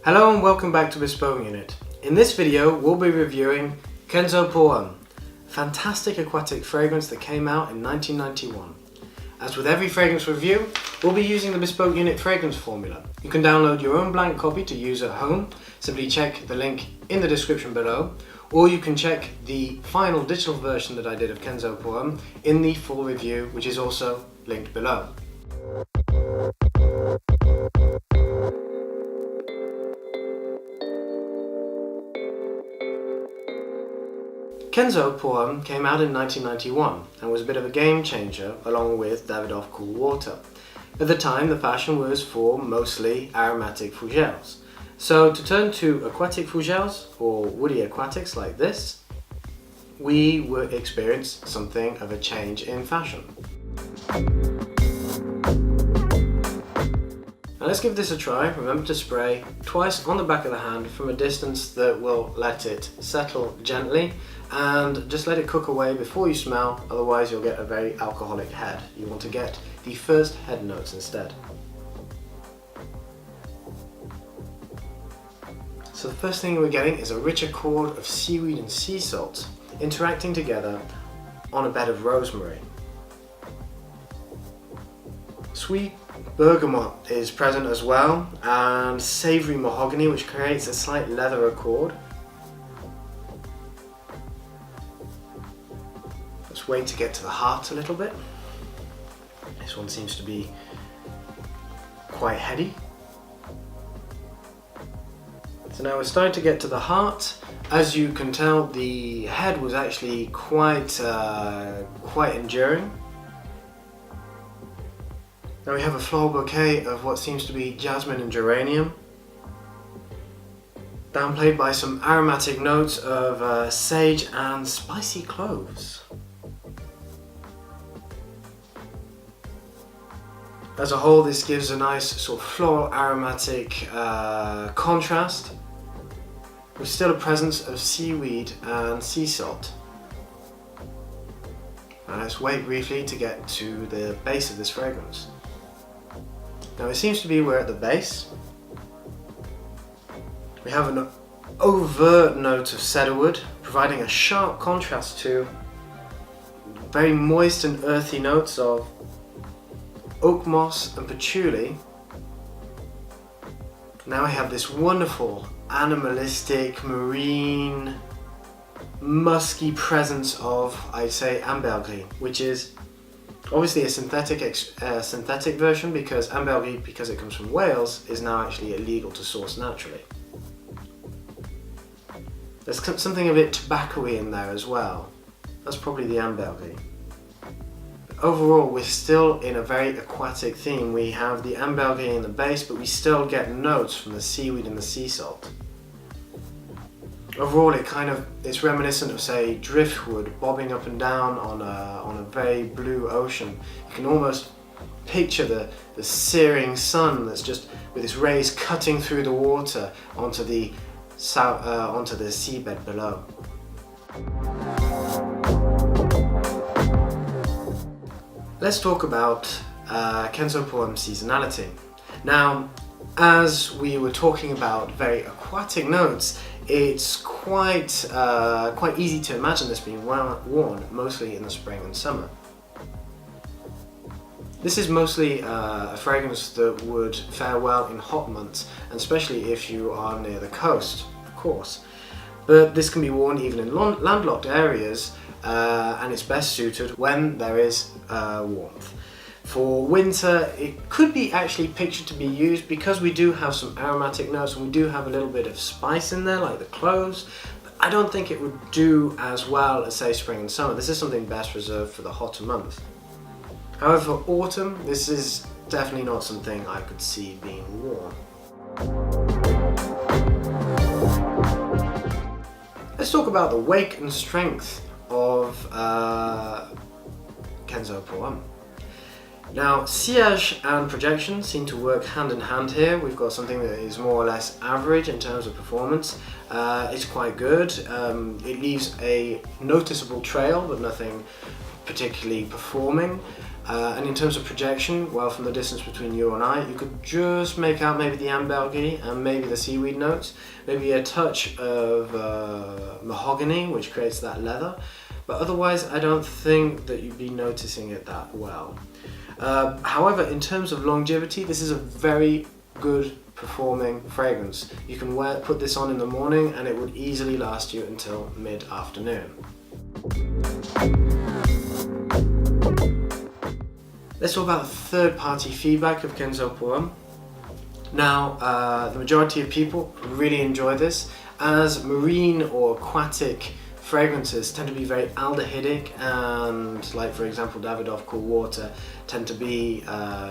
Hello and welcome back to Bespoke Unit. In this video we'll be reviewing Kenzo Pour Homme, a fantastic aquatic fragrance that came out in 1991. As with every fragrance review, we'll be using the Bespoke Unit fragrance formula. You can download your own blank copy to use at home. Simply check the link in the description below, or you can check the final digital version that I did of Kenzo Pour Homme in the full review, which is also linked below. Kenzo Pour Homme came out in 1991 and was a bit of a game changer along with Davidoff Cool Water. At the time the fashion was for mostly aromatic fougères. So to turn to aquatic fougères or woody aquatics like this, we would experience something of a change in fashion. Now let's give this a try. Remember to spray twice on the back of the hand from a distance that will let it settle gently, and just let it cook away before you smell, otherwise you'll get a very alcoholic head. You want to get the first head notes instead. So the first thing we're getting is a rich accord of seaweed and sea salt interacting together on a bed of rosemary. Sweet bergamot is present as well, and savoury mahogany, which creates a slight leather accord. Let's wait to get to the heart a little bit. This one seems to be quite heady. So now we're starting to get to the heart. As you can tell, the head was actually quite enduring. Now we have a floral bouquet of what seems to be jasmine and geranium, downplayed by some aromatic notes of sage and spicy cloves. As a whole, this gives a nice sort of floral aromatic contrast, with still a presence of seaweed and sea salt. Now let's wait briefly to get to the base of this fragrance. Now it seems to be we're at the base. We have an overt note of cedarwood, providing a sharp contrast to very moist and earthy notes of oak moss and patchouli. Now we have this wonderful animalistic, marine, musky presence of, I'd say, ambergris, which is obviously a synthetic version, because ambergris, because it comes from Wales, is now actually illegal to source naturally. There's something a bit tobacco-y in there as well. That's probably the ambergris. Overall, we're still in a very aquatic theme. We have the ambergris in the base, but we still get notes from the seaweed and the sea salt. Overall, it's reminiscent of, say, driftwood bobbing up and down on a very blue ocean. You can almost picture the searing sun that's just with its rays cutting through the water onto the seabed below. Let's talk about Kenzo Pour Homme Seasonality. Now, as we were talking about very aquatic notes, it's quite easy to imagine this being worn mostly in the spring and summer. This is mostly a fragrance that would fare well in hot months, and especially if you are near the coast, of course. But this can be worn even in landlocked areas, and it's best suited when there is warmth. For winter, it could be actually pictured to be used because we do have some aromatic notes and we do have a little bit of spice in there, like the cloves. But I don't think it would do as well as, say, spring and summer. This is something best reserved for the hotter months. However, for autumn, this is definitely not something I could see being worn. Let's talk about the weight and strength of Kenzo Pour Homme. Now, sillage and projection seem to work hand in hand here. We've got something that is more or less average in terms of performance. It's quite good. It leaves a noticeable trail, but nothing particularly performing. And in terms of projection, well, from the distance between you and I, you could just make out maybe the ambergris and maybe the seaweed notes, maybe a touch of mahogany, which creates that leather. But otherwise, I don't think that you'd be noticing it that well. However, in terms of longevity, this is a very good performing fragrance. You can put this on in the morning and it would easily last you until mid-afternoon. Let's talk about the third-party feedback of Kenzo Pour Homme. Now, the majority of people really enjoy this, as marine or aquatic fragrances tend to be very aldehydic, and like for example Davidoff Cool Water tend to be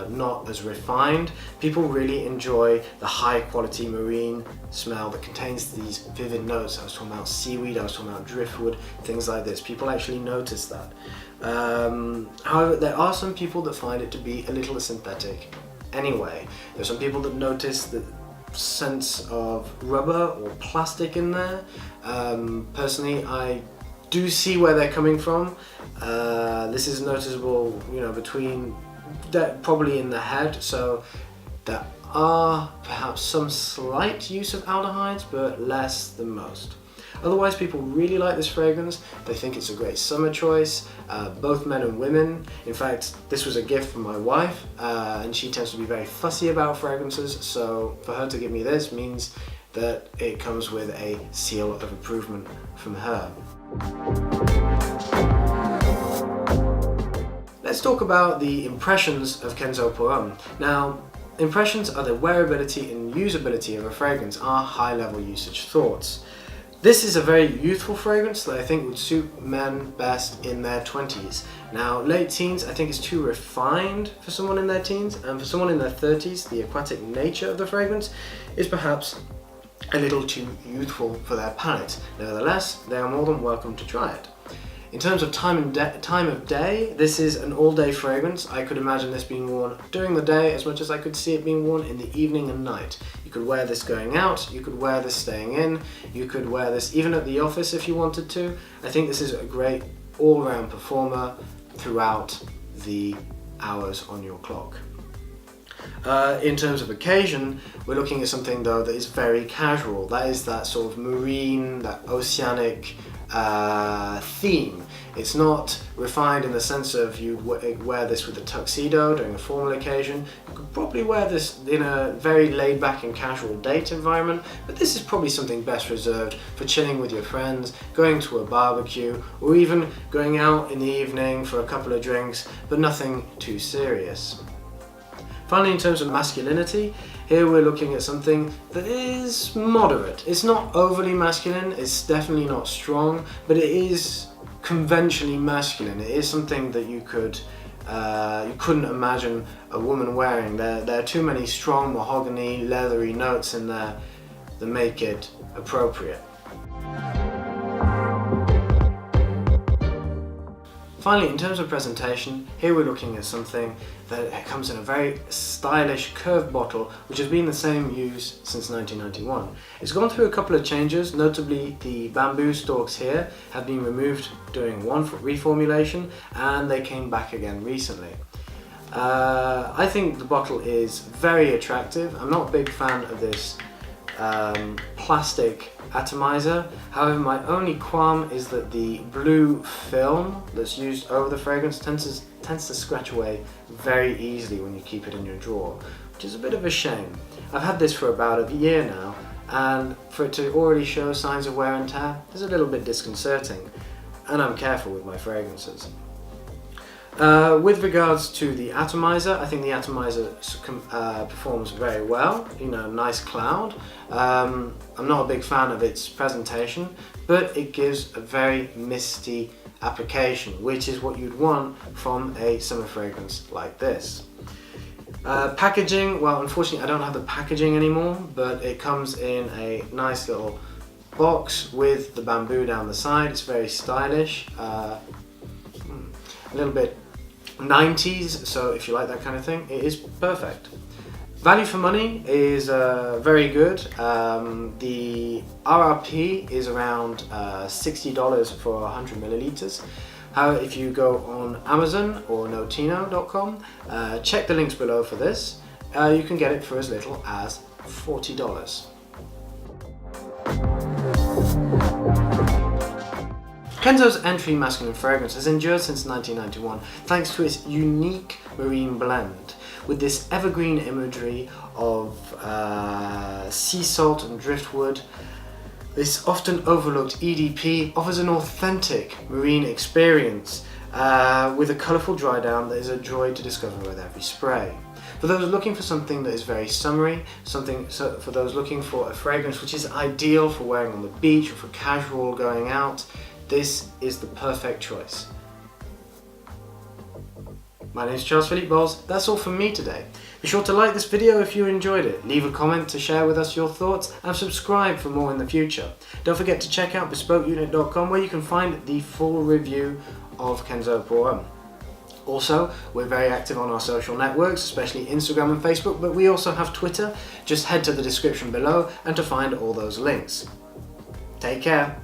not as refined. People really enjoy the high quality marine smell that contains these vivid notes. I was talking about seaweed, I was talking about driftwood, things like this. People actually notice that. However, there are some people that find it to be a little synthetic anyway. There's some people that notice the sense of rubber or plastic in there. Personally, I do see where they're coming from. This is noticeable, you know, between probably in the head, so there are perhaps some slight use of aldehydes, but less than most. Otherwise, people really like this fragrance. They think it's a great summer choice, both men and women. In fact, this was a gift from my wife, and she tends to be very fussy about fragrances, so for her to give me this means that it comes with a seal of approval from her. Let's talk about the impressions of Kenzo Pour Homme. Now, impressions are the wearability and usability of a fragrance, are high-level usage thoughts. This is a very youthful fragrance that I think would suit men best in their 20s. Now, late teens, I think is too refined for someone in their teens, and for someone in their 30s, the aquatic nature of the fragrance is perhaps a little too youthful for their palate. Nevertheless, they are more than welcome to try it. In terms of time of day, this is an all-day fragrance. I could imagine this being worn during the day as much as I could see it being worn in the evening and night. You could wear this going out, you could wear this staying in, you could wear this even at the office if you wanted to. I think this is a great all-round performer throughout the hours on your clock. In terms of occasion, we're looking at something though that is very casual. That is that sort of marine, that oceanic theme. It's not refined in the sense of you wear this with a tuxedo during a formal occasion. You could probably wear this in a very laid back and casual date environment, but this is probably something best reserved for chilling with your friends, going to a barbecue, or even going out in the evening for a couple of drinks, but nothing too serious. Finally, in terms of masculinity, here we're looking at something that is moderate. It's not overly masculine, it's definitely not strong, but it is conventionally masculine. It is something that you couldn't imagine a woman wearing. There are too many strong mahogany, leathery notes in there that make it appropriate. Finally, in terms of presentation, here we're looking at something that comes in a very stylish curved bottle, which has been the same use since 1991. It's gone through a couple of changes, notably the bamboo stalks here have been removed during one reformulation, and they came back again recently. I think the bottle is very attractive. I'm not a big fan of this plastic atomizer. However, my only qualm is that the blue film that's used over the fragrance tends to scratch away very easily when you keep it in your drawer, which is a bit of a shame. I've had this for about a year now, and for it to already show signs of wear and tear is a little bit disconcerting, and I'm careful with my fragrances. With regards to the atomizer, I think the atomizer performs very well, you know, nice cloud. I'm not a big fan of its presentation, but it gives a very misty application, which is what you'd want from a summer fragrance like this. Packaging, well, unfortunately I don't have the packaging anymore, but it comes in a nice little box with the bamboo down the side. It's very stylish, a little bit 90s, so if you like that kind of thing, it is perfect. Value for money is very good. The RRP is around $60 for 100 milliliters. However, if you go on Amazon or notino.com, check the links below for this. You can get it for as little as $40. Kenzo's entry masculine fragrance has endured since 1991 thanks to its unique marine blend, with this evergreen imagery of sea salt and driftwood. This often overlooked EDP offers an authentic marine experience with a colourful dry down that is a joy to discover with every spray. For those looking for something that is very summery, for those looking for a fragrance which is ideal for wearing on the beach or for casual going out, this is the perfect choice. My name is Charles Philippe Bowles. That's all from me today. Be sure to like this video if you enjoyed it, leave a comment to share with us your thoughts, and subscribe for more in the future. Don't forget to check out bespokeunit.com where you can find the full review of Kenzo Pour Homme. Also, we're very active on our social networks, especially Instagram and Facebook, but we also have Twitter. Just head to the description below and to find all those links. Take care.